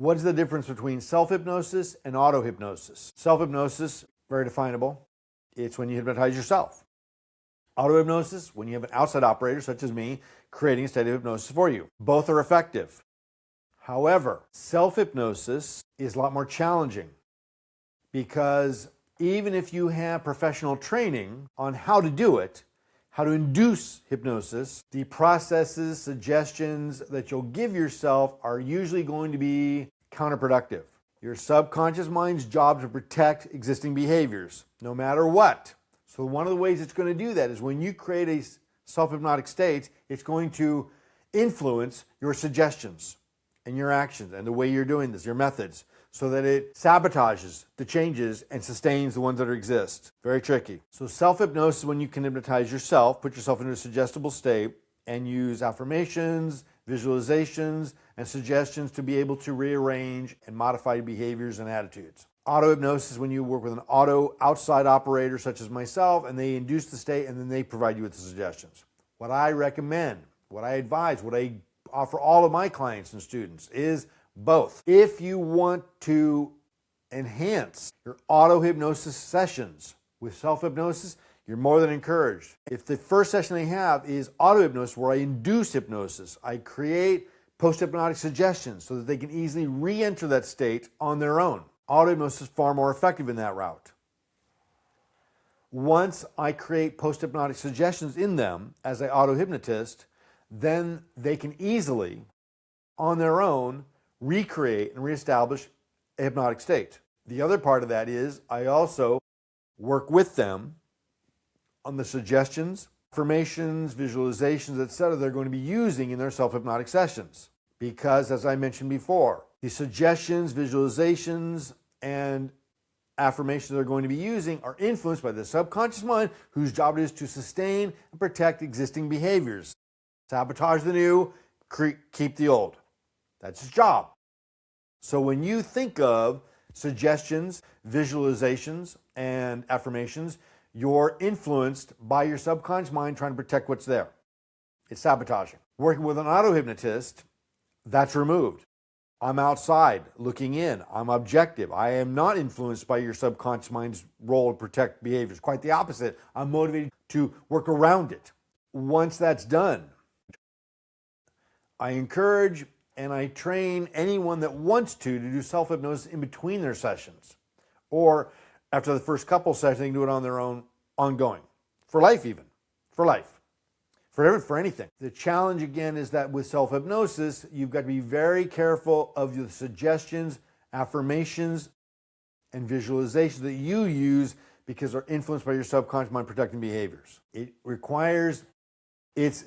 What is the difference between self-hypnosis and auto-hypnosis? Self-hypnosis, very definable. It's when you hypnotize yourself. Auto-hypnosis, when you have an outside operator, such as me, creating a state of hypnosis for you. Both are effective. However, self-hypnosis is a lot more challenging because even if you have professional training on how to do it, how to induce hypnosis, the processes, suggestions that you'll give yourself are usually going to be counterproductive. Your subconscious mind's job to protect existing behaviors, no matter what. So one of the ways it's going to do that is when you create a self-hypnotic state, it's going to influence your suggestions and your actions and the way you're doing this, your methods, so that it sabotages the changes and sustains the ones that exist. Very tricky. So self-hypnosis is when you can hypnotize yourself, put yourself into a suggestible state, and use affirmations, visualizations, and suggestions to be able to rearrange and modify behaviors and attitudes. Auto-hypnosis is when you work with an outside operator such as myself, and they induce the state and then they provide you with the suggestions. What I recommend, what I advise, what I offer all of my clients and students is both. If you want to enhance your auto-hypnosis sessions with self-hypnosis, you're more than encouraged. If the first session they have is auto-hypnosis, where I induce hypnosis, I create post-hypnotic suggestions so that they can easily re-enter that state on their own. Auto-hypnosis is far more effective in that route. Once I create post-hypnotic suggestions in them as an auto-hypnotist, then they can easily, on their own, recreate and reestablish a hypnotic state. The other part of that is I also work with them on the suggestions, affirmations, visualizations, etc. they're going to be using in their self-hypnotic sessions. Because, as I mentioned before, the suggestions, visualizations, and affirmations they're going to be using are influenced by the subconscious mind, whose job it is to sustain and protect existing behaviors. Sabotage the new, keep the old. That's its job. So when you think of suggestions, visualizations, and affirmations, you're influenced by your subconscious mind trying to protect what's there. It's sabotaging. Working with an auto-hypnotist, that's removed. I'm outside looking in. I'm objective. I am not influenced by your subconscious mind's role to protect behaviors. Quite the opposite. I'm motivated to work around it. Once that's done, I encourage and I train anyone that wants to do self-hypnosis in between their sessions. Or after the first couple sessions, they can do it on their own, ongoing. For life even. For life. For anything. The challenge again is that with self-hypnosis, you've got to be very careful of the suggestions, affirmations, and visualizations that you use because they're influenced by your subconscious mind protecting behaviors. It's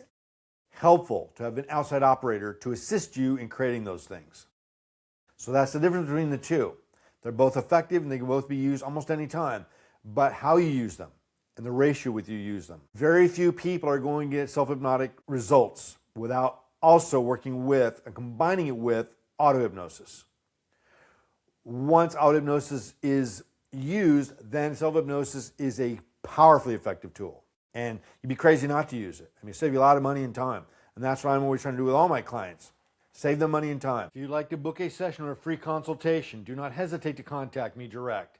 helpful to have an outside operator to assist you in creating those things. So that's the difference between the two. They're both effective and they can both be used almost any time, but how you use them and the ratio with you use them. Very few people are going to get self-hypnotic results without also working with and combining it with auto-hypnosis. Once auto-hypnosis is used, then self-hypnosis is a powerfully effective tool. And you'd be crazy not to use it. I mean, it'll save you a lot of money and time. And that's what I'm always trying to do with all my clients. Save them money and time. If you'd like to book a session or a free consultation, do not hesitate to contact me direct.